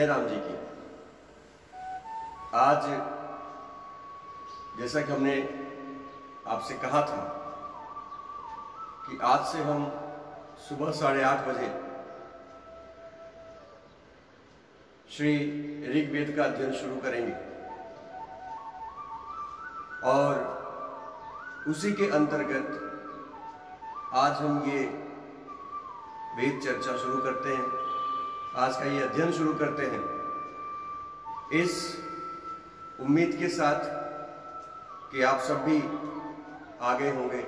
जय राम जी की। आज जैसा कि हमने आपसे कहा था कि आज से हम सुबह 8:30 बजे श्री ऋग्वेद का अध्ययन शुरू करेंगे और उसी के अंतर्गत आज हम ये वेद चर्चा शुरू करते हैं, आज का ये अध्ययन शुरू करते हैं इस उम्मीद के साथ कि आप सब भी आगे होंगे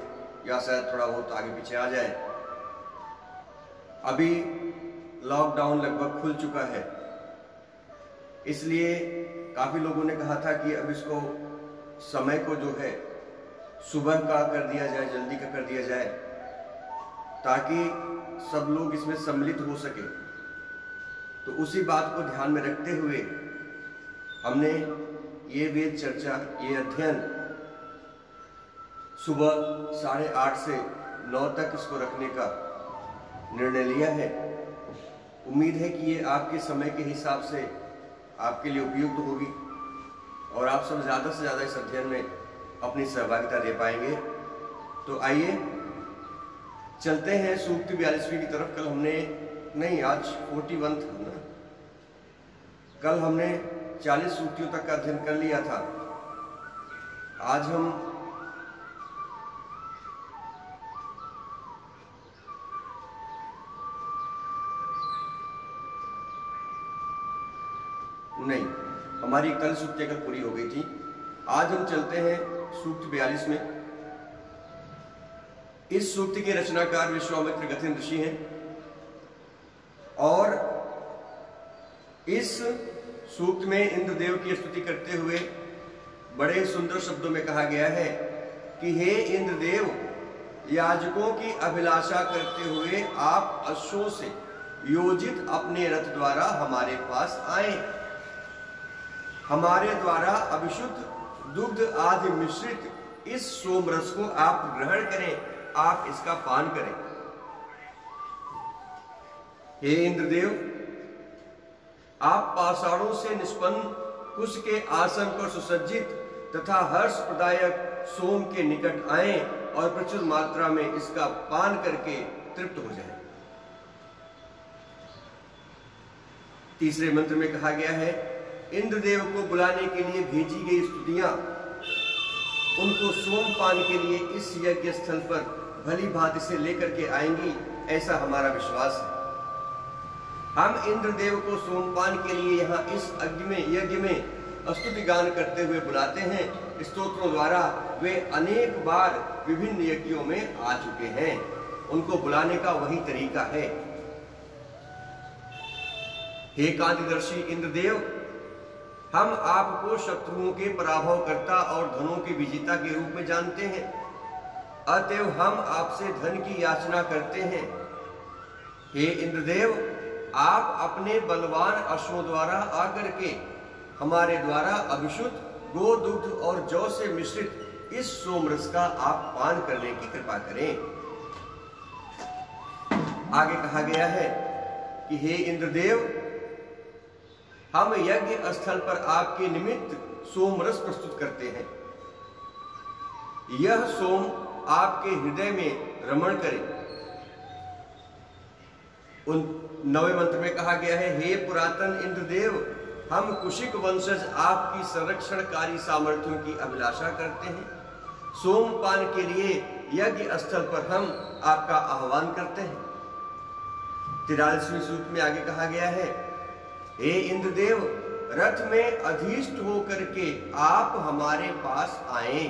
या शायद थोड़ा बहुत आगे पीछे आ जाए। अभी लॉकडाउन लगभग खुल चुका है, इसलिए काफ़ी लोगों ने कहा था कि अब इसको समय को जो है सुबह का कर दिया जाए, जल्दी का कर दिया जाए ताकि सब लोग इसमें सम्मिलित हो सके। तो उसी बात को ध्यान में रखते हुए हमने ये वेद चर्चा, ये अध्ययन सुबह 8:30 से 9 तक इसको रखने का निर्णय लिया है। उम्मीद है कि ये आपके समय के हिसाब से आपके लिए उपयुक्त होगी और आप सब ज़्यादा से ज़्यादा इस अध्ययन में अपनी सहभागिता दे पाएंगे। तो आइए चलते हैं सूक्त 42वीं की तरफ। कल हमने नहीं, आज 41 था ना, कल हमने 40 सूक्तियों तक का अध्ययन कर लिया था। आज हम नहीं, हमारी कल सूक्तियां कल पूरी हो गई थी। आज हम चलते हैं सूक्त 42 में। इस सूक्त के रचनाकार विश्वामित्र गथिन ऋषि हैं और इस सूक्त में इंद्रदेव की स्तुति करते हुए बड़े सुंदर शब्दों में कहा गया है कि हे इंद्रदेव, याजकों की अभिलाषा करते हुए आप अश्वों से योजित अपने रथ द्वारा हमारे पास आए। हमारे द्वारा अभिशुद्ध दुग्ध आदि मिश्रित इस सोमरस को आप ग्रहण करें, आप इसका पान करें। हे इंद्रदेव, आप पाषाणों से निष्पन्न कुश के आसन पर सुसज्जित तथा हर्ष प्रदायक सोम के निकट आए और प्रचुर मात्रा में इसका पान करके तृप्त हो जाएं। तीसरे मंत्र में कहा गया है, इंद्रदेव को बुलाने के लिए भेजी गई स्तुतियां उनको सोमपान के लिए इस यज्ञ स्थल पर भली भांति से लेकर के आएंगी, ऐसा हमारा विश्वास है। हम इंद्रदेव को सोमपान के लिए यहाँ इस यज्ञ में स्तुति गान करते हुए बुलाते हैं। स्तोत्रों द्वारा वे अनेक बार विभिन्न यज्ञों में आ चुके हैं, उनको बुलाने का वही तरीका है। हे कांतिदर्शी इंद्रदेव, हम आपको शत्रुओं के पराभवकर्ता और धनों के विजेता के रूप में जानते हैं, अतएव हम आपसे धन की याचना करते हैं। हे इंद्रदेव, आप अपने बलवान अश्वों द्वारा आकर के हमारे द्वारा अभिशुद्ध गो दुग्ध और जौ से मिश्रित इस सोमरस का आप पान करने की कृपा करें। आगे कहा गया है कि हे इंद्रदेव, हम यज्ञ स्थल पर आपके निमित्त सोमरस प्रस्तुत करते हैं। यह सोम आपके हृदय में रमण करे। 9वें मंत्र में कहा गया है, हे पुरातन इंद्रदेव, हम कुशिक वंशज आपकी संरक्षणकारी सामर्थ्यों की अभिलाषा करते हैं। सोमपान के लिए यज्ञ स्थल पर हम आपका आह्वान करते हैं। 43वें सूक्त में आगे कहा गया है, हे इंद्रदेव, रथ में अधिष्ठ होकर के आप हमारे पास आए।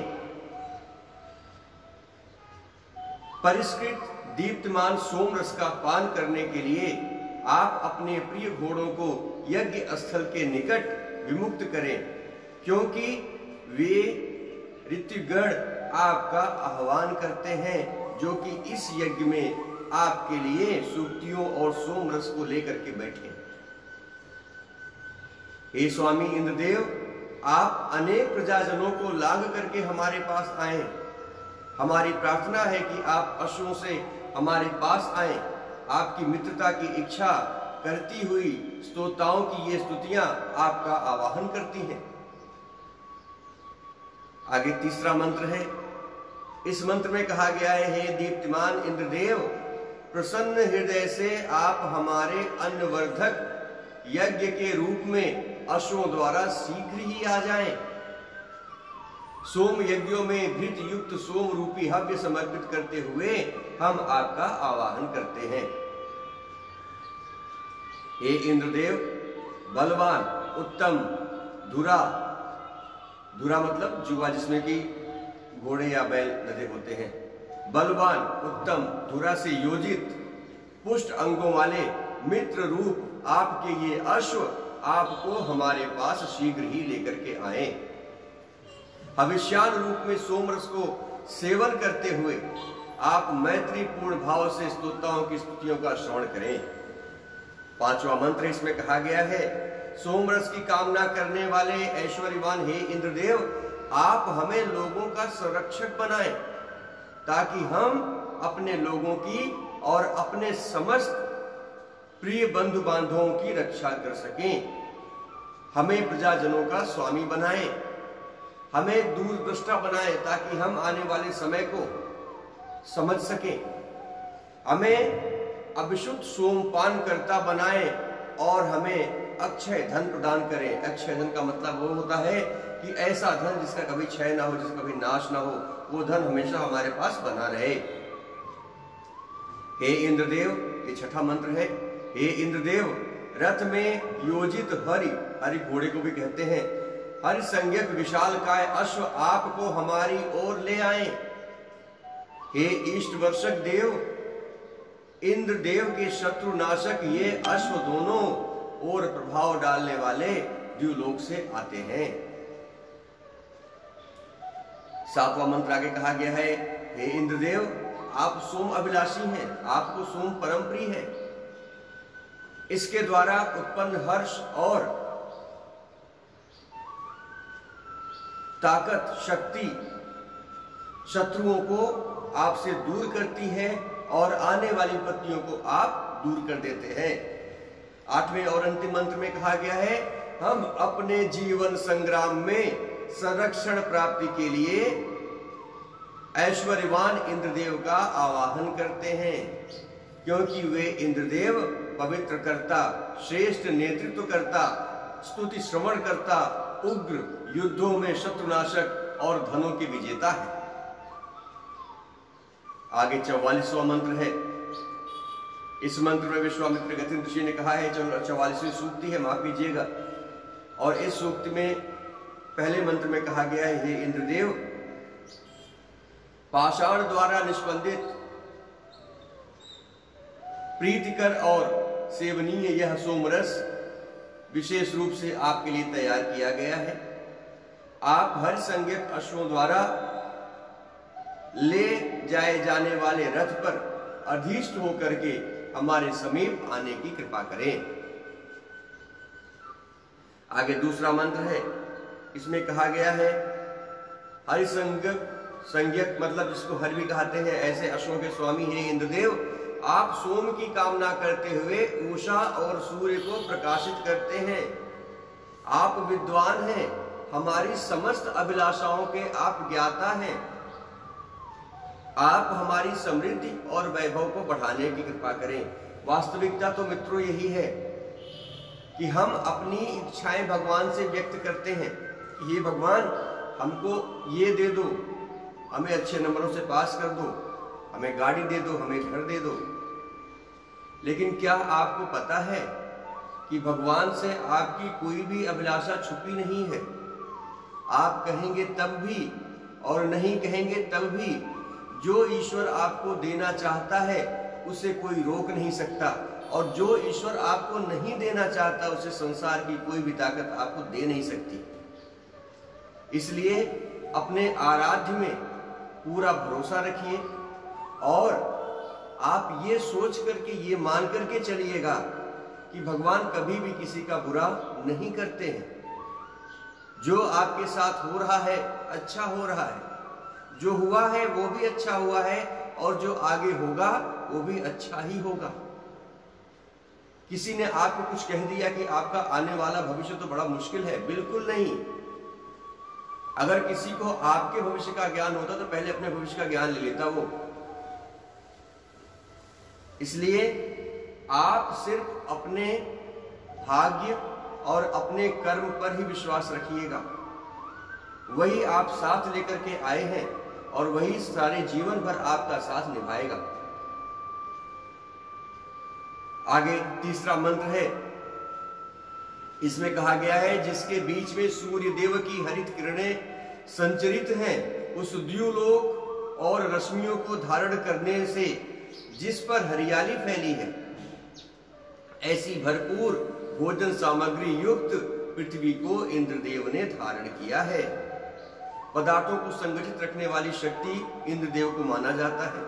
परिष्कृत दीप्तमान सोमरस का पान करने के लिए आप अपने प्रिय घोड़ों को यज्ञ स्थल के निकट विमुक्त करें, क्योंकि वे ऋतुगण आपका आह्वान करते हैं, जो कि इस यज्ञ में आपके लिए सूक्तियों और सोमरस को लेकर के बैठे। हे स्वामी इंद्रदेव, आप अनेक प्रजाजनों को लांघ करके हमारे पास आए। हमारी प्रार्थना है कि आप अश्वों से हमारे पास आए। आपकी मित्रता की इच्छा करती हुई स्तोताओं की ये स्तुतियां आपका आवाहन करती हैं। आगे तीसरा मंत्र है। इस मंत्र में कहा गया है, हे दीप्तिमान इंद्रदेव, प्रसन्न हृदय से आप हमारे अन्नवर्धक यज्ञ के रूप में अश्वों द्वारा शीघ्र ही आ जाएं। सोम यज्ञों में घृत युक्त सोम रूपी हव्य समर्पित करते हुए हम आपका आवाहन करते हैं। हे इंद्रदेव, बलवान, उत्तम, धुरा, धुरा मतलब जुआ जिसमें कि घोड़े या बैल लदे होते हैं, बलवान, उत्तम, धुरा से योजित पुष्ट अंगों वाले मित्र रूप आपके ये अश्व आपको हमारे पास शीघ्र ही लेकर के आए। हविष्यान रूप में सोमरस को सेवन करते हुए आप मैत्रीपूर्ण भाव से स्तोताओं की स्तुतियों का श्रवण करें। पांचवा मंत्र इसमें कहा गया है, सोमरस की कामना करने वाले ऐश्वर्यवान हे इंद्रदेव, आप हमें लोगों का संरक्षक बनाएं ताकि हम अपने लोगों की और अपने समस्त प्रिय बंधु बांधवों की रक्षा कर सकें। हमें प्रजाजनों का स्वामी बनाएं, हमें दूरदृष्टा बनाएं ताकि हम आने वाले समय को समझ सकें। हमें अभिशुद्ध सोमपान करता बनाएं और हमें अक्षय धन प्रदान करें। अक्षय धन का मतलब वो होता है कि ऐसा धन जिसका कभी क्षय ना हो, जिसका कभी नाश ना हो, वो धन हमेशा हमारे पास बना रहे। हे इंद्रदेव, ये छठा मंत्र है। हे इंद्रदेव, रथ में योजित हरि, हरि घोड़े को भी कहते हैं, हरि संज्ञक विशालकाय अश्व आपको हमारी ओर ले आए। हे इष्ट वर्षक देव, इंद्रदेव के शत्रु नाशक ये अश्व दोनों और प्रभाव डालने वाले द्युलोक से आते हैं। सातवां मंत्र आगे कहा गया है, हे इंद्रदेव, आप सोम अभिलाषी हैं, आपको सोम परम प्रिय है। इसके द्वारा उत्पन्न हर्ष और ताकत शक्ति शत्रुओं को आपसे दूर करती है और आने वाली विपत्तियों को आप दूर कर देते हैं। आठवें और अंतिम मंत्र में कहा गया है, हम अपने जीवन संग्राम में संरक्षण प्राप्ति के लिए ऐश्वर्यवान इंद्रदेव का आवाहन करते हैं, क्योंकि वे इंद्रदेव पवित्र कर्ता, श्रेष्ठ नेतृत्व करता, स्तुति श्रवण करता, उग्र युद्धों में शत्रुनाशक और धनों के विजेता है। आगे 44वां मंत्र है। इस मंत्र में विश्वामित्र गतिन ऋषि ने कहा है, 44वीं सूक्ति है, माफ कीजिएगा। और इस सूक्ति में पहले मंत्र में कहा गया है, हे इंद्रदेव, पाषाण द्वारा निष्पंदित प्रीतिकर और सेवनीय यह सोमरस विशेष रूप से आपके लिए तैयार किया गया है। आप हर संज्ञक अश्वों द्वारा ले जाए जाने वाले रथ पर अधिष्ठ होकर के हमारे समीप आने की कृपा करें। आगे दूसरा मंत्र है। इसमें कहा गया है, हरिसंज्ञक मतलब जिसको हर भी कहते हैं, ऐसे अश्वों के स्वामी हे इंद्रदेव, आप सोम की कामना करते हुए उषा और सूर्य को प्रकाशित करते हैं। आप विद्वान हैं, हमारी समस्त अभिलाषाओं के आप ज्ञाता हैं। आप हमारी समृद्धि और वैभव को बढ़ाने की कृपा करें। वास्तविकता तो मित्रों यही है कि हम अपनी इच्छाएं भगवान से व्यक्त करते हैं कि ये भगवान, हमको ये दे दो, हमें अच्छे नंबरों से पास कर दो, हमें गाड़ी दे दो, हमें घर दे दो। लेकिन क्या आपको पता है कि भगवान से आपकी कोई भी अभिलाषा छुपी नहीं है। आप कहेंगे तब भी और नहीं कहेंगे तब भी जो ईश्वर आपको देना चाहता है उसे कोई रोक नहीं सकता, और जो ईश्वर आपको नहीं देना चाहता उसे संसार की कोई भी ताकत आपको दे नहीं सकती। इसलिए अपने आराध्य में पूरा भरोसा रखिए और आप ये सोच करके, ये मान करके चलिएगा कि भगवान कभी भी किसी का बुरा नहीं करते हैं। जो आपके साथ हो रहा है अच्छा हो रहा है, जो हुआ है वो भी अच्छा हुआ है, और जो आगे होगा वो भी अच्छा ही होगा। किसी ने आपको कुछ कह दिया कि आपका आने वाला भविष्य तो बड़ा मुश्किल है, बिल्कुल नहीं। अगर किसी को आपके भविष्य का ज्ञान होता तो पहले अपने भविष्य का ज्ञान ले लेता वो। इसलिए आप सिर्फ अपने भाग्य और अपने कर्म पर ही विश्वास रखिएगा। वही आप साथ लेकर के आए हैं और वही सारे जीवन भर आपका साथ निभाएगा। आगे तीसरा मंत्र है, इसमें कहा गया है जिसके बीच में सूर्य देव की हरित किरणें संचरित हैं, उस द्युलोक और रश्मियों को धारण करने से जिस पर हरियाली फैली है, ऐसी भरपूर भोजन सामग्री युक्त पृथ्वी को इंद्रदेव ने धारण किया है। पदार्थों को संगठित रखने वाली शक्ति इंद्रदेव को माना जाता है।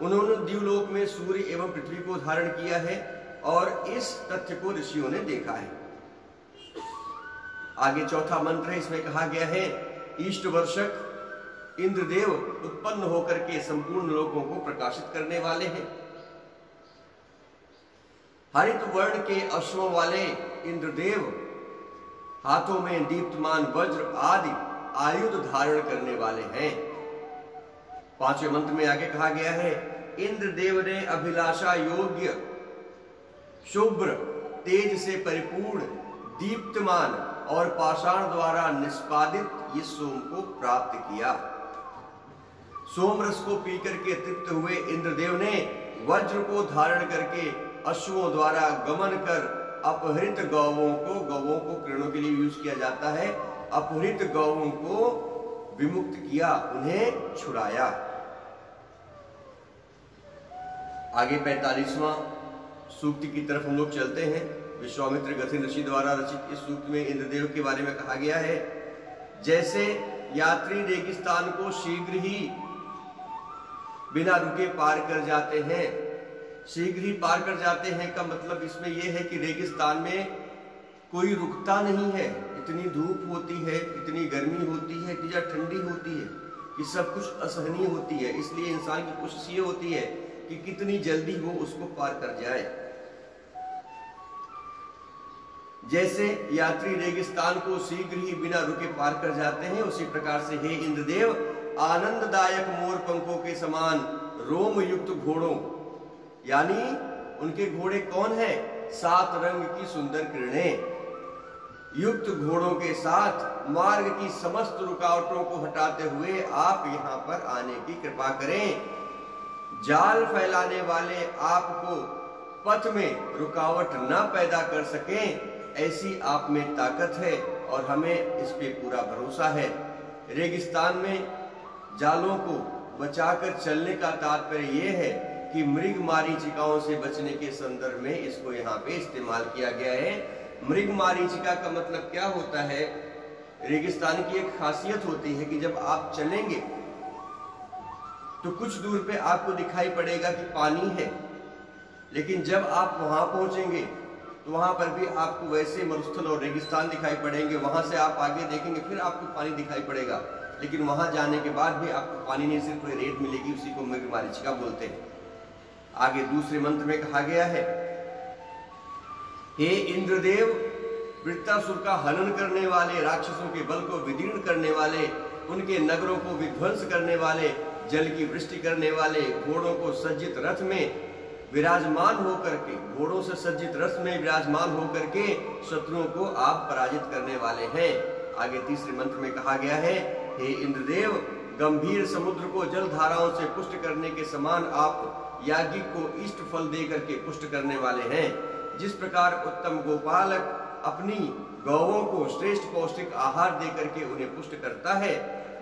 उन्होंने द्युलोक में सूर्य एवं पृथ्वी को धारण किया है और इस तथ्य को ऋषियों ने देखा है। आगे चौथा मंत्र है, इसमें कहा गया है ईष्ट वर्षक इंद्रदेव उत्पन्न होकर के संपूर्ण लोकों को प्रकाशित करने वाले हैं। हरित वर्ण के अश्वों वाले इंद्रदेव हाथों में दीप्तमान वज्र आदि आयुध धारण करने वाले हैं। पांचवें मंत्र में आगे कहा गया है इंद्रदेव ने अभिलाषा योग्य शुभ्र तेज से परिपूर्ण दीप्तमान और पाषाण द्वारा निष्पादित इस सोम को प्राप्त किया। सोम रस को पीकर के तृप्त हुए इंद्रदेव ने वज्र को धारण करके अश्वों द्वारा गमन कर अपहृत गौवों को किरणों के लिए यूज किया जाता है, अपहृत गौवों को विमुक्त किया, उन्हें छुड़ाया। आगे 45वां सूक्ति की तरफ हम लोग चलते हैं। विश्वामित्र गथिन ऋषि द्वारा रचित इस सूक्त में इंद्रदेव के बारे में कहा गया है, जैसे यात्री रेगिस्तान को शीघ्र ही बिना रुके पार कर जाते हैं। शीघ्र ही पार कर जाते हैं का मतलब इसमें यह है कि रेगिस्तान में कोई रुकता नहीं है। इतनी धूप होती है, इतनी गर्मी होती है, इतनी ठंडी होती है कि सब कुछ असहनीय होती है। इसलिए इंसान की कोशिश ये होती है कि कितनी जल्दी वो उसको पार कर जाए। जैसे यात्री रेगिस्तान को शीघ्र ही बिना रुके पार कर जाते हैं, उसी प्रकार से हे इंद्रदेव आनंददायक मोर पंखों के समान रोम युक्त घोड़ों, यानी उनके घोड़े कौन है? 7 रंग की सुंदर किरणें युक्त घोड़ों के साथ मार्ग की समस्त रुकावटों को हटाते हुए आप यहाँ पर आने की कृपा करें। जाल फैलाने वाले आपको पथ में रुकावट न पैदा कर सकें, ऐसी आप में ताकत है और हमें इस पे पूरा भरोसा है। रेगिस्तान में जालों को बचाकर चलने का तात्पर्य यह है कि मृग मारीचिकाओं से बचने के संदर्भ में इसको यहाँ पे इस्तेमाल किया गया है। मृग मारीचिका का मतलब क्या होता है? रेगिस्तान की एक खासियत होती है कि जब आप चलेंगे तो कुछ दूर पे आपको दिखाई पड़ेगा कि पानी है, लेकिन जब आप वहां पहुंचेंगे तो वहां पर भी आपको वैसे मरुस्थल और रेगिस्तान दिखाई पड़ेंगे। वहां से आप आगे देखेंगे फिर आपको पानी दिखाई पड़ेगा, लेकिन वहां जाने के बाद भी आपको पानी नहीं, सिर्फ रेत मिलेगी। उसी को मृग मारीचिका बोलते हैं। आगे दूसरे मंत्र में कहा गया है, हे इंद्रदेव वृत्तासुर का हनन करने वाले, राक्षसों के बल को विदीर्ण करने वाले, उनके नगरों को विध्वंस करने वाले, जल की वृष्टि करने वाले, घोड़ों को सज्जित रथ में विराजमान होकर के, घोड़ों से सज्जित रथ में विराजमान होकर के शत्रुओं को आप पराजित करने वाले हैं। आगे तीसरे मंत्र में कहा गया है, हे इंद्रदेव गंभीर समुद्र को जल धाराओं से पुष्ट करने के समान आप याज्ञिक को इष्ट फल दे करके पुष्ट करने वाले हैं। जिस प्रकार उत्तम गोपालक अपनी गौओं को श्रेष्ठ पौष्टिक आहार दे करके उन्हें पुष्ट करता है,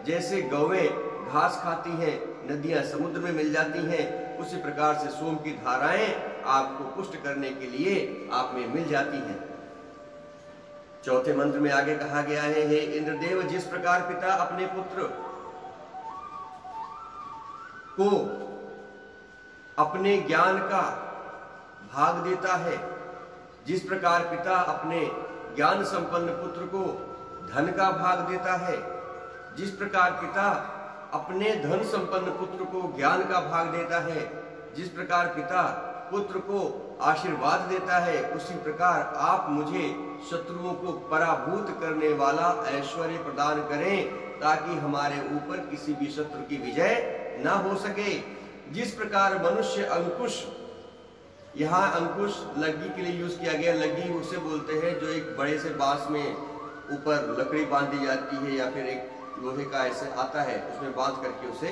जैसे गौएं घास खाती हैं, नदियां समुद्र में मिल जाती हैं, उसी प्रकार से सोम की धाराएं आपको पुष्ट करने के लिए आप में मिल जाती हैं। चौथे मंत्र में आगे कहा गया है, हे इंद्रदेव जिस प्रकार पिता अपने पुत्र को अपने ज्ञान का भाग देता है, जिस प्रकार पिता अपने ज्ञान संपन्न पुत्र को धन का भाग देता है, जिस प्रकार पिता अपने धन संपन्न पुत्र को ज्ञान का भाग देता है, जिस प्रकार पिता पुत्र को आशीर्वाद देता है, उसी प्रकार आप मुझे शत्रुओं को पराभूत करने वाला ऐश्वर्य प्रदान करें, ताकि हमारे ऊपर किसी भी शत्रु की विजय ना हो सके। जिस प्रकार मनुष्य अंकुश, यहाँ अंकुश लग्गी के लिए यूज किया गया। लग्गी उसे बोलते हैं जो एक बड़े से बांस में ऊपर लकड़ी बांधी जाती है, या फिर एक लोहे का ऐसे आता है, उसमें बांध करके उसे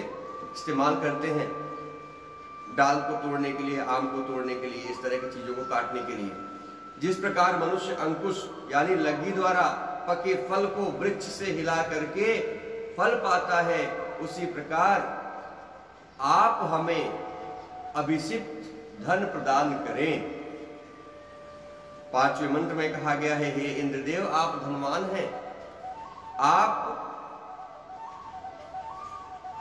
इस्तेमाल करते हैं डाल को तोड़ने के लिए, आम को तोड़ने के लिए, इस तरह की चीजों को काटने के लिए। जिस प्रकार मनुष्य अंकुश यानी लग्गी द्वारा पके फल को वृक्ष से हिला करके फल पाता है, उसी प्रकार आप हमें अभिषिक्त धन प्रदान करें। 5वें मंत्र में कहा गया है, हे इंद्रदेव आप धनवान हैं, आप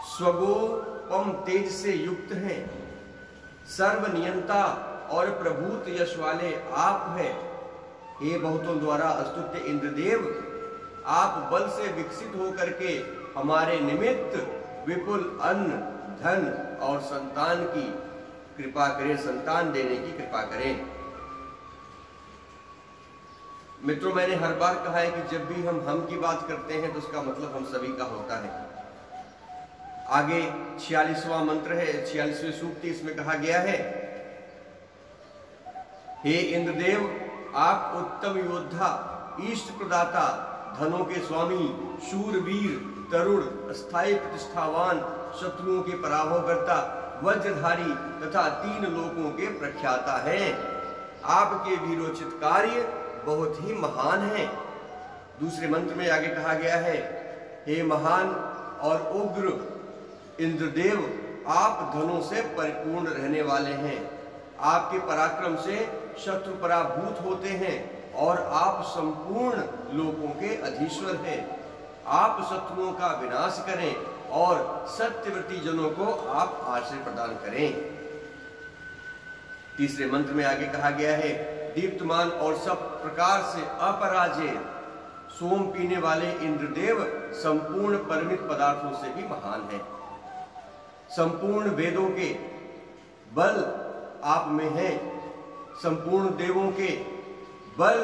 स्वगोपम तेज से युक्त हैं, सर्वनियंता और प्रभुत यश वाले आप हैं। हे बहुतों द्वारा स्तुत्य इंद्रदेव, आप बल से विकसित होकर के हमारे निमित्त विपुल अन्न, धन और संतान की कृपा करें, संतान देने की कृपा करें। मित्रों, मैंने हर बार कहा है कि जब भी हम की बात करते हैं तो उसका मतलब हम सभी का होता है। आगे 46वां मंत्र है, 46वें सूक्ति, इसमें कहा गया है, हे इंद्रदेव आप उत्तम योद्धा, इष्ट प्रदाता, धनों के स्वामी, शूरवीर, तरुण, स्थायी प्रतिष्ठावान, शत्रुओं के पराभव करता, वज्रधारी तथा 3 लोकों के प्रख्याता हैं। आपके वीरोचित कार्य बहुत ही महान हैं। दूसरे मंत्र में आगे कहा गया है, हे महान और उग्र इंद्रदेव, आप धनों से परिपूर्ण रहने वाले हैं, आपके पराक्रम से शत्रु पराभूत होते हैं और आप संपूर्ण लोकों के अधीश्वर हैं। आप शत्रुओं का विनाश करें और सत्यव्रती जनों को आप आश्रय प्रदान करें। तीसरे मंत्र में आगे कहा गया है, दीप्तमान और सब प्रकार से अपराजेय सोम पीने वाले इंद्रदेव संपूर्ण परिमित पदार्थों से भी महान है। संपूर्ण वेदों के बल आप में है, संपूर्ण देवों के बल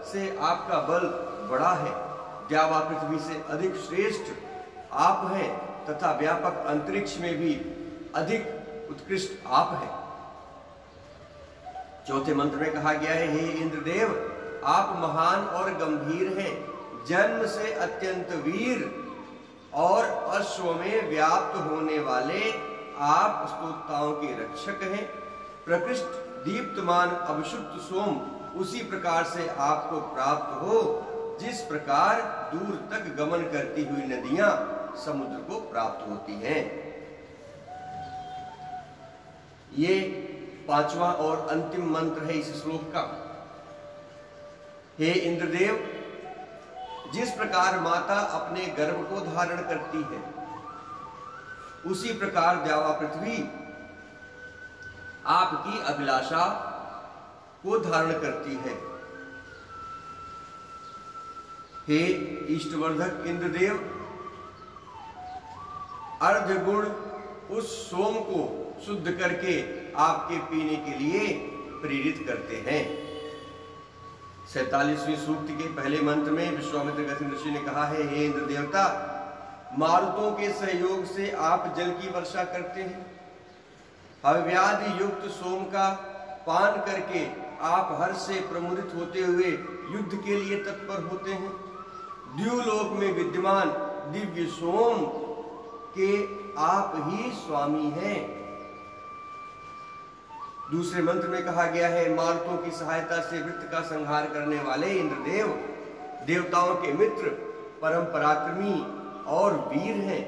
से आपका बल बड़ा है, द्यावा पृथ्वी से अधिक श्रेष्ठ आप हैं तथा व्यापक अंतरिक्ष में भी अधिक उत्कृष्ट आप हैं। चौथे मंत्र में कहा गया है, हे इंद्रदेव आप महान और गंभीर हैं, जन्म से अत्यंत वीर और अश्व में व्याप्त होने वाले आप स्तोताओं के रक्षक हैं। प्रकृष्ट दीप्तमान अभिषुक्त सोम उसी प्रकार से आपको प्राप्त हो जिस प्रकार दूर तक गमन करती हुई नदियां समुद्र को प्राप्त होती हैं। ये 5वां और अंतिम मंत्र है इस श्लोक का। हे इंद्रदेव, जिस प्रकार माता अपने गर्भ को धारण करती है, उसी प्रकार द्यावा पृथ्वी आपकी अभिलाषा को धारण करती है। हे इष्टवर्धक इंद्रदेव, अर्धगुण उस सोम को शुद्ध करके आपके पीने के लिए प्रेरित करते हैं। 47वीं सूक्ति के पहले मंत्र में विश्वामित्र गौतम ऋषि ने कहा है, हे इंद्र देवता, मारुतों के सहयोग से आप जल की वर्षा करते हैं। हव्यादि युक्त सोम का पान करके आप हर्ष से प्रमुदित होते हुए युद्ध के लिए तत्पर होते हैं। द्युलोक में विद्यमान दिव्य सोम के आप ही स्वामी हैं। दूसरे मंत्र में कहा गया है, मारुतों की सहायता से वृत्त का संहार करने वाले इंद्रदेव देवताओं के मित्र, परम पराक्रमी और वीर हैं।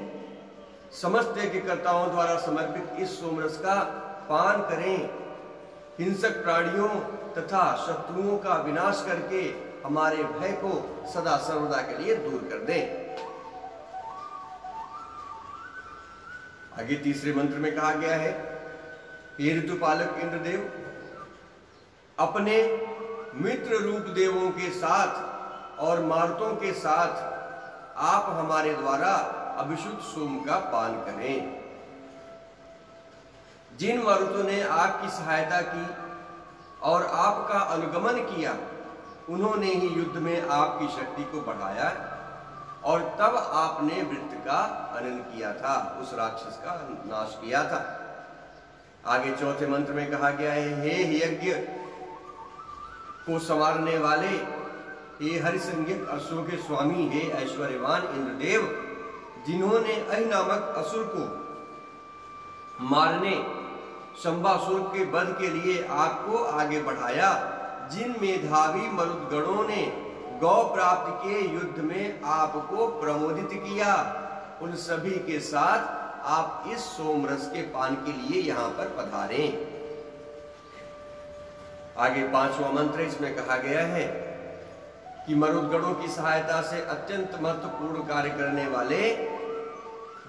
समस्त यज्ञकर्ताओं द्वारा समर्पित इस सोमरस का पान करें। हिंसक प्राणियों तथा शत्रुओं का विनाश करके हमारे भय को सदा सर्वदा के लिए दूर कर दें। आगे तीसरे मंत्र में कहा गया है, हे ऋतुपालक इंद्रदेव, अपने मित्र रूप देवों के साथ और मारुतों के साथ आप हमारे द्वारा अभिषुद्ध सोम का पान करें। जिन मरुतों ने आपकी सहायता की और आपका अनुगमन किया, उन्होंने ही युद्ध में आपकी शक्ति को बढ़ाया और तब आपने वृत्त का हनन किया था, उस राक्षस का नाश किया था। आगे चौथे मंत्र में कहा गया है, हे यज्ञ को संवारने वाले, हे हरिसंज्ञक अश्वों के स्वामी, हे ऐश्वर्यवान इंद्रदेव, जिन्होंने अहि नामक असुर को मारने शंबासुर के वध के लिए आपको आगे बढ़ाया, जिन मेधावी मरुदगणों ने गौ प्राप्ति के युद्ध में आपको प्रमोदित किया, उन सभी के साथ आप इस सोमरस के पान के लिए यहां पर पधारे। आगे पांचवा मंत्र इसमें कहा गया है कि मरुदगणों की सहायता से अत्यंत महत्वपूर्ण कार्य करने वाले,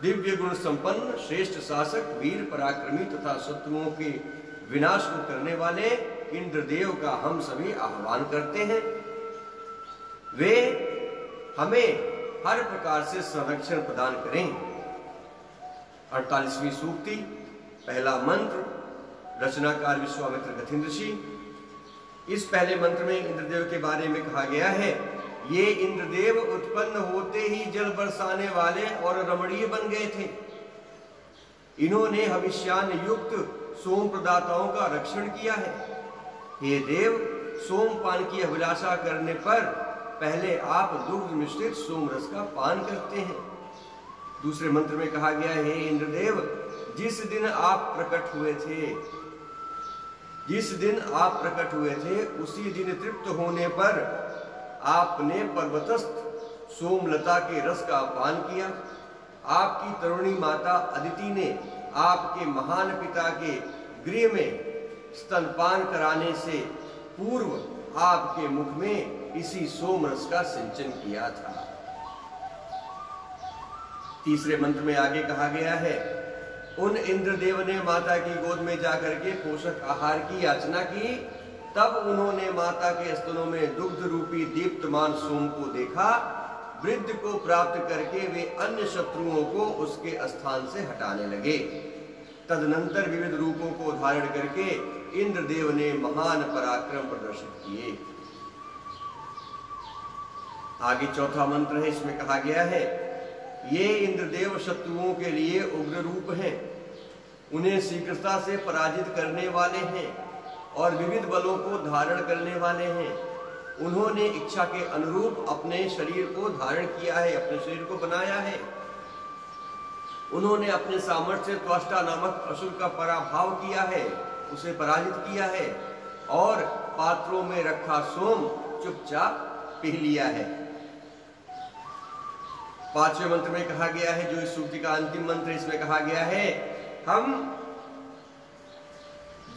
दिव्य गुण संपन्न, श्रेष्ठ शासक, वीर पराक्रमी तथा शत्रुओं के विनाश को करने वाले इंद्रदेव का हम सभी आह्वान करते हैं। वे हमें हर प्रकार से संरक्षण प्रदान करें। 48वीं सूक्ति, पहला मंत्र, रचनाकार विश्वामित्र गथिन्द्र ऋषि। इस पहले मंत्र में इंद्रदेव के बारे में कहा गया है, ये इंद्रदेव उत्पन्न होते ही जल बरसाने वाले और रमणीय बन गए थे। इन्होंने हविष्यान युक्त सोम प्रदाताओं का रक्षण किया है। हे देव, सोमपान की अभिलाषा करने पर पहले आप दुग्ध मिश्रित सोमरस का पान करते हैं। दूसरे मंत्र में कहा गया है, हे इंद्रदेव, जिस दिन आप प्रकट हुए थे उसी दिन तृप्त होने पर आपने पर्वतस्थ सोमलता के रस का पान किया। आपकी तरुणी माता अदिति ने आपके महान पिता के गृह में स्तनपान कराने से पूर्व आपके मुख में इसी सोमरस का सिंचन किया था। तीसरे मंत्र में आगे कहा गया है, उन इंद्रदेव ने माता की गोद में जाकर के पोषक आहार की याचना की। तब उन्होंने माता के स्तनों में दुग्ध रूपी दीप्तमान सोम को देखा। वृद्ध को प्राप्त करके वे अन्य शत्रुओं को उसके स्थान से हटाने लगे। तदनंतर विविध रूपों को धारण करके इंद्रदेव ने महान पराक्रम प्रदर्शित किए। आगे चौथा मंत्र है, इसमें कहा गया है, ये इंद्रदेव शत्रुओं के लिए उग्र रूप हैं, उन्हें शीघ्रता से पराजित करने वाले हैं और विविध बलों को धारण करने वाले हैं। उन्होंने इच्छा के अनुरूप अपने शरीर को धारण किया है, अपने शरीर को बनाया है। उन्होंने अपने सामर्थ्य से त्वष्टा नामक असुर का पराभव किया है, उसे पराजित किया है और पात्रों में रखा सोम चुपचाप पी लिया है। पांचवें मंत्र में कहा गया है, जो इस सूक्ति का अंतिम मंत्र, इसमें कहा गया है, हम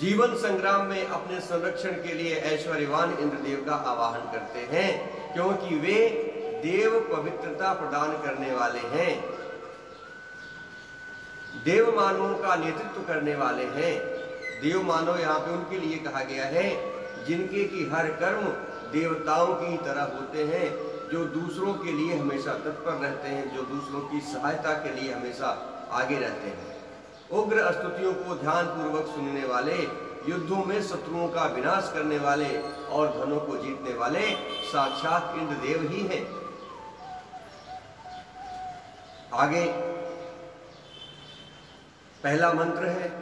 जीवन संग्राम में अपने संरक्षण के लिए ऐश्वर्यवान इंद्रदेव का आवाहन करते हैं, क्योंकि वे देव पवित्रता प्रदान करने वाले हैं, देव मानवों का नेतृत्व करने वाले हैं। देव मानव यहाँ पे उनके लिए कहा गया है जिनके की हर कर्म देवताओं की तरह होते हैं, जो दूसरों के लिए हमेशा तत्पर रहते हैं, जो दूसरों की सहायता के लिए हमेशा आगे रहते हैं। उग्र स्तुतियों को ध्यान पूर्वक सुनने वाले, युद्धों में शत्रुओं का विनाश करने वाले और धनों को जीतने वाले साक्षात इंद्रदेव ही हैं। आगे पहला मंत्र है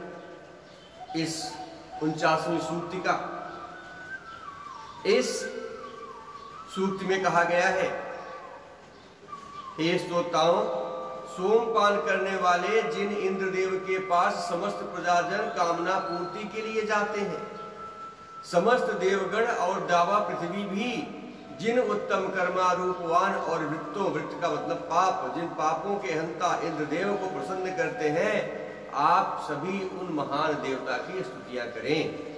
इस 49वीं सूक्ति का। इस सूक्ति में कहा गया है, हे श्रोताओं, सोमपान करने वाले जिन इंद्रदेव के पास समस्त प्रजाजन कामना पूर्ति के लिए जाते हैं, समस्त देवगण और दावा पृथ्वी भी जिन उत्तम कर्मा रूपवान और वृत्त का मतलब पाप, जिन पापों के हंता इंद्रदेव को प्रसन्न करते हैं, आप सभी उन महान देवता की स्तुतियां करें।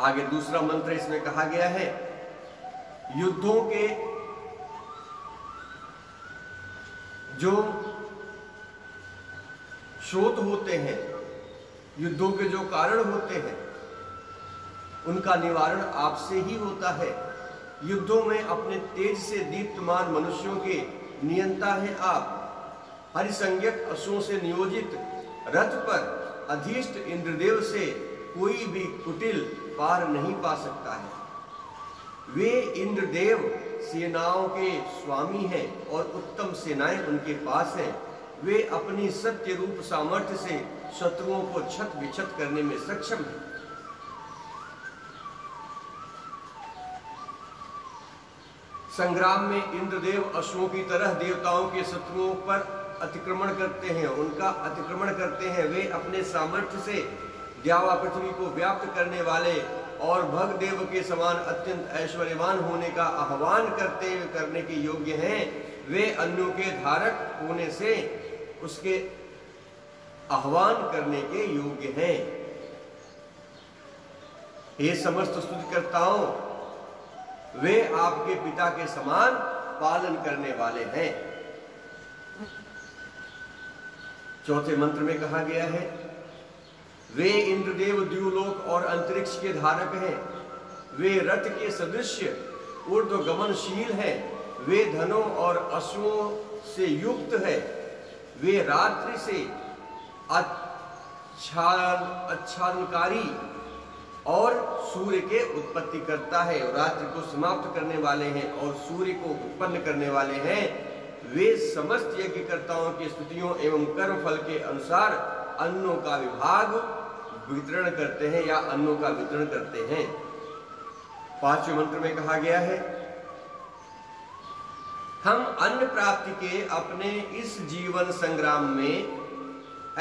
आगे दूसरा मंत्र इसमें कहा गया है, युद्धों के जो स्रोत होते हैं, युद्धों के जो कारण होते हैं, उनका निवारण आपसे ही होता है। युद्धों में अपने तेज से दीप्तमान मनुष्यों के नियंता हैं आप। हरिसंज्ञक अश्वों से नियोजित रथ पर अधिष्ठ इंद्रदेव से कोई भी कुटिल पार नहीं पा सकता है। वे इंद्रदेव सेनाओं के स्वामी हैं और उत्तम सेनाएं उनके पास हैं। वे अपनी सत्य रूप सामर्थ्य से शत्रुओं को छत विछत करने में सक्षम हैं। संग्राम में इंद्रदेव अश्वों की तरह देवताओं के शत्रुओं पर अतिक्रमण करते हैं, उनका अतिक्रमण करते हैं। वे अपने सामर्थ्य से द्यावा पृथ्वी को व्याप्त करने वाले और भगदेव के समान अत्यंत ऐश्वर्यवान होने का आह्वान करने के योग्य हैं। वे अन्यों के धारक होने से उसके आह्वान करने के योग्य हैं। हे समस्त स्तुतिकर्ताओं, वे आपके पिता के समान पालन करने वाले हैं। चौथे मंत्र में कहा गया है, वे इंद्रदेव द्युलोक और अंतरिक्ष के धारक हैं। वे रथ के सदृश्य ऊर्ध्वगमनशील हैं। वे धनों और अश्वों से युक्त है। वे रात्रि से आच्छादनकारी और सूर्य के उत्पत्ति करता है, रात्रि को समाप्त करने वाले हैं और सूर्य को उत्पन्न करने वाले हैं। वे समस्त यज्ञकर्ताओं की स्तुतियों एवं कर्म फल के अनुसार अन्नों का वितरण करते हैं या अन्नों का वितरण करते हैं। पांचवें मंत्र में कहा गया है, हम अन्न प्राप्ति के अपने इस जीवन संग्राम में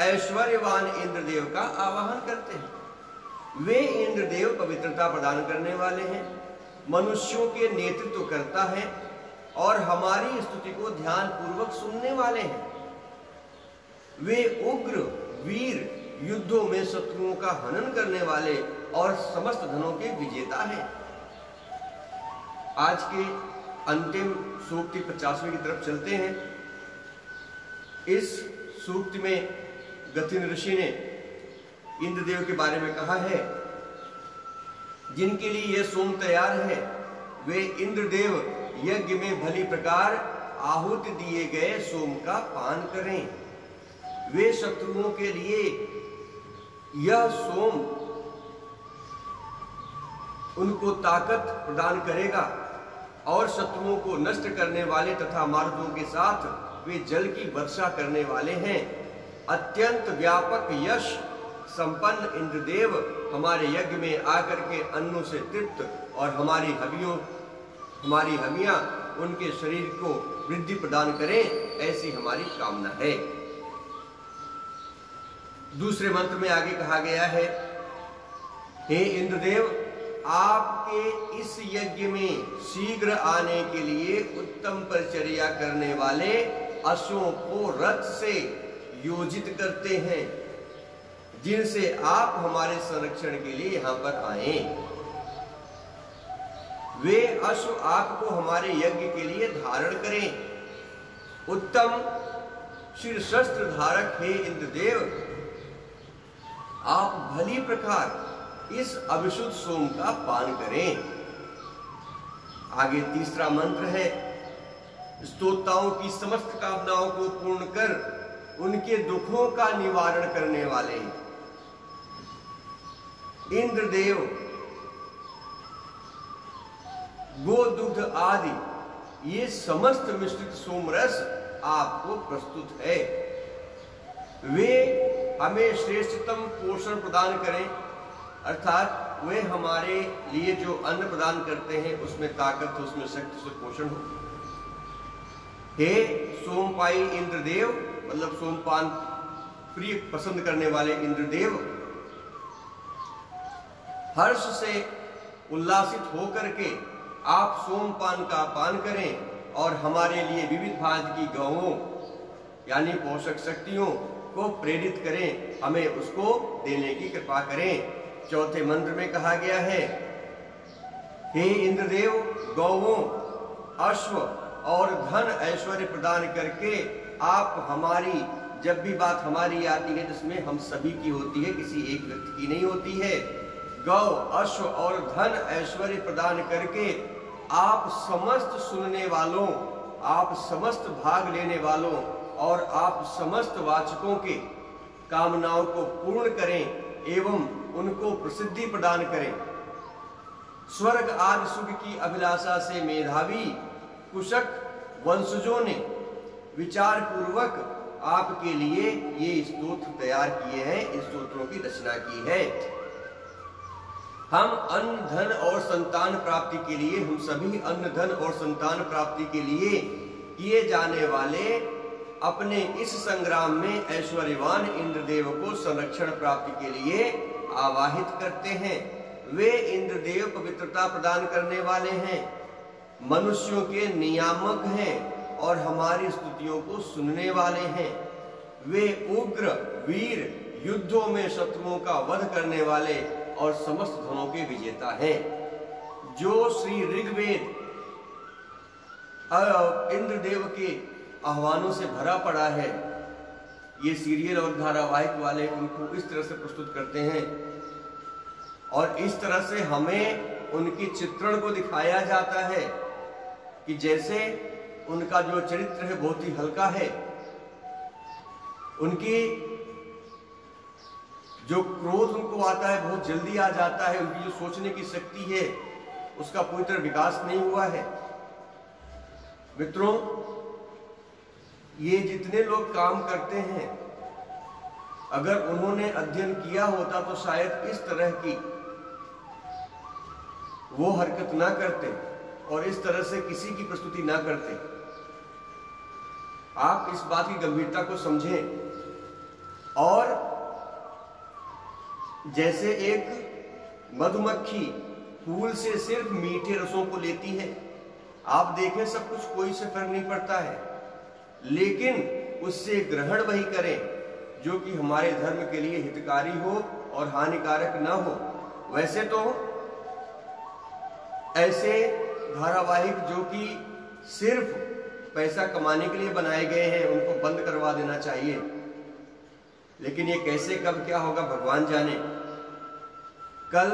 ऐश्वर्यवान इंद्रदेव का आवाहन करते हैं। वे इंद्रदेव पवित्रता प्रदान करने वाले हैं, मनुष्यों के नेतृत्व करता है और हमारी स्तुति को ध्यान पूर्वक सुनने वाले हैं। वे उग्र वीर युद्धों में शत्रुओं का हनन करने वाले और समस्त धनों के विजेता हैं। आज के अंतिम सूक्ति 50वें की तरफ चलते हैं। इस सूक्ति में गथिन ऋषि ने इंद्रदेव के बारे में कहा है, जिनके लिए यह सोम तैयार है, वे इंद्रदेव यज्ञ में भली प्रकार आहुति दिए गए सोम का पान करें। वे शत्रुओं के लिए यह सोम उनको ताकत प्रदान करेगा और शत्रुओं को नष्ट करने वाले तथा मार्गों के साथ वे जल की वर्षा करने वाले हैं। अत्यंत व्यापक यश संपन्न इंद्रदेव हमारे यज्ञ में आकर के अन्नों से तृप्त और हमारी हवियां उनके शरीर को वृद्धि प्रदान करें, ऐसी हमारी कामना है। दूसरे मंत्र में आगे कहा गया है, हे इंद्रदेव, आपके इस यज्ञ में शीघ्र आने के लिए उत्तम परिचर्या करने वाले अश्वों को रथ से योजित करते हैं, जिनसे आप हमारे संरक्षण के लिए यहां पर आए। वे अश्व आपको हमारे यज्ञ के लिए धारण करें। उत्तम शीर्षस्त्र धारक हे इंद्रदेव, आप भली प्रकार इस अभिशुद्ध सोम का पान करें। आगे तीसरा मंत्र है, स्तोताओं की समस्त कामनाओं को पूर्ण कर उनके दुखों का निवारण करने वाले इंद्रदेव गोदुग्ध आदि ये समस्त मिश्रित सोमरस आपको प्रस्तुत है। वे हमें श्रेष्ठतम पोषण प्रदान करें, अर्थात वे हमारे लिए जो अन्न प्रदान करते हैं उसमें ताकत हो, उसमें शक्ति से पोषण हो। हे सोमपाई इंद्रदेव, मतलब सोमपान प्रिय पसंद करने वाले इंद्रदेव, हर्ष से उल्लासित होकर के आप सोमपान का पान करें और हमारे लिए विविध भांति की गौओं यानी पोषक शक्तियों को प्रेरित करें, हमें उसको देने की कृपा करें। चौथे मंत्र में कहा गया है, हे इंद्रदेव, गौओं, अश्व और धन ऐश्वर्य प्रदान करके आप हमारी, जब भी बात हमारी आती है जिसमें हम सभी की होती है, किसी एक व्यक्ति की नहीं होती है, गौ, अश्व और धन ऐश्वर्य प्रदान करके आप समस्त सुनने वालों, आप समस्त भाग लेने वालों और आप समस्त वाचकों के कामनाओं को पूर्ण करें एवं उनको प्रसिद्धि प्रदान करें। स्वर्ग आदि सुख की अभिलाषा से मेधावी कुशक वंशजों ने विचार पूर्वक आपके लिए ये स्तोत्र तैयार किए हैं, इस स्तोत्रों की रचना की है। हम अन्न धन और संतान प्राप्ति के लिए, हम सभी अन्न धन और संतान प्राप्ति के लिए किए जाने वाले अपने इस संग्राम में ऐश्वर्यवान इंद्रदेव को संरक्षण प्राप्ति के लिए आवाहित करते हैं। वे इंद्रदेव पवित्रता प्रदान करने वाले हैं, मनुष्यों के नियामक हैं और हमारी स्तुतियों को सुनने वाले हैं। वे उग्र वीर, युद्धों में शत्रुओं का वध करने वाले और समस्त धनों के विजेता हैं। जो श्री ऋग्वेद इंद्रदेव के आह्वानों से भरा पड़ा है, ये सीरियल और धारावाहिक वाले उनको इस तरह से प्रस्तुत करते हैं और इस तरह से हमें उनके चित्रण को दिखाया जाता है कि जैसे उनका जो चरित्र है बहुत ही हल्का है, उनकी जो क्रोध उनको आता है बहुत जल्दी आ जाता है, उनकी जो सोचने की शक्ति है उसका पूरी तरह विकास नहीं हुआ है। मित्रों, ये जितने लोग काम करते हैं, अगर उन्होंने अध्ययन किया होता तो शायद इस तरह की वो हरकत ना करते और इस तरह से किसी की प्रस्तुति ना करते। आप इस बात की गंभीरता को समझें। और जैसे एक मधुमक्खी फूल से सिर्फ मीठे रसों को लेती है, आप देखें सब कुछ कोई से फर्क नहीं पड़ता है, लेकिन उससे ग्रहण वही करें जो कि हमारे धर्म के लिए हितकारी हो और हानिकारक ना हो। वैसे तो ऐसे धारावाहिक जो कि सिर्फ पैसा कमाने के लिए बनाए गए हैं उनको बंद करवा देना चाहिए, लेकिन ये कैसे कब क्या होगा भगवान जाने। कल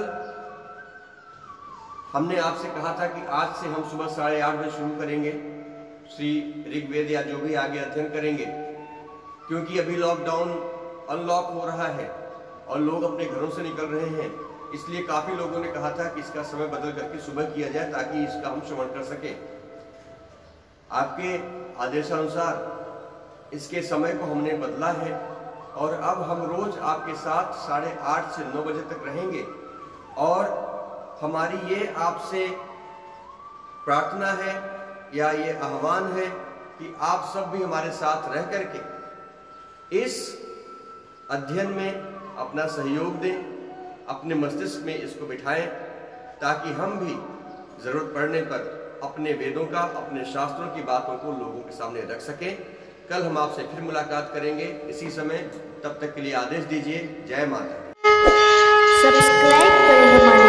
हमने आपसे कहा था कि आज से हम सुबह 8:30 बजे शुरू करेंगे श्री ऋग्वेद या जो भी आगे अध्ययन करेंगे, क्योंकि अभी लॉकडाउन अनलॉक हो रहा है और लोग अपने घरों से निकल रहे हैं, इसलिए काफी लोगों ने कहा था कि इसका समय बदल करके सुबह किया जाए ताकि इसका हम श्रवण कर सके। आपके आदेशानुसार इसके समय को हमने बदला है और अब हम रोज आपके साथ 8:30 से 9 बजे तक रहेंगे। और हमारी ये आपसे प्रार्थना है या ये आह्वान है कि आप सब भी हमारे साथ रह करके इस अध्ययन में अपना सहयोग दें, अपने मस्तिष्क में इसको बिठाएं, ताकि हम भी जरूरत पड़ने पर अपने वेदों का, अपने शास्त्रों की बातों को लोगों के सामने रख सकें। कल हम आपसे फिर मुलाकात करेंगे इसी समय, तब तक के लिए आदेश दीजिए। जय माता। सब्सक्राइब करें हमारे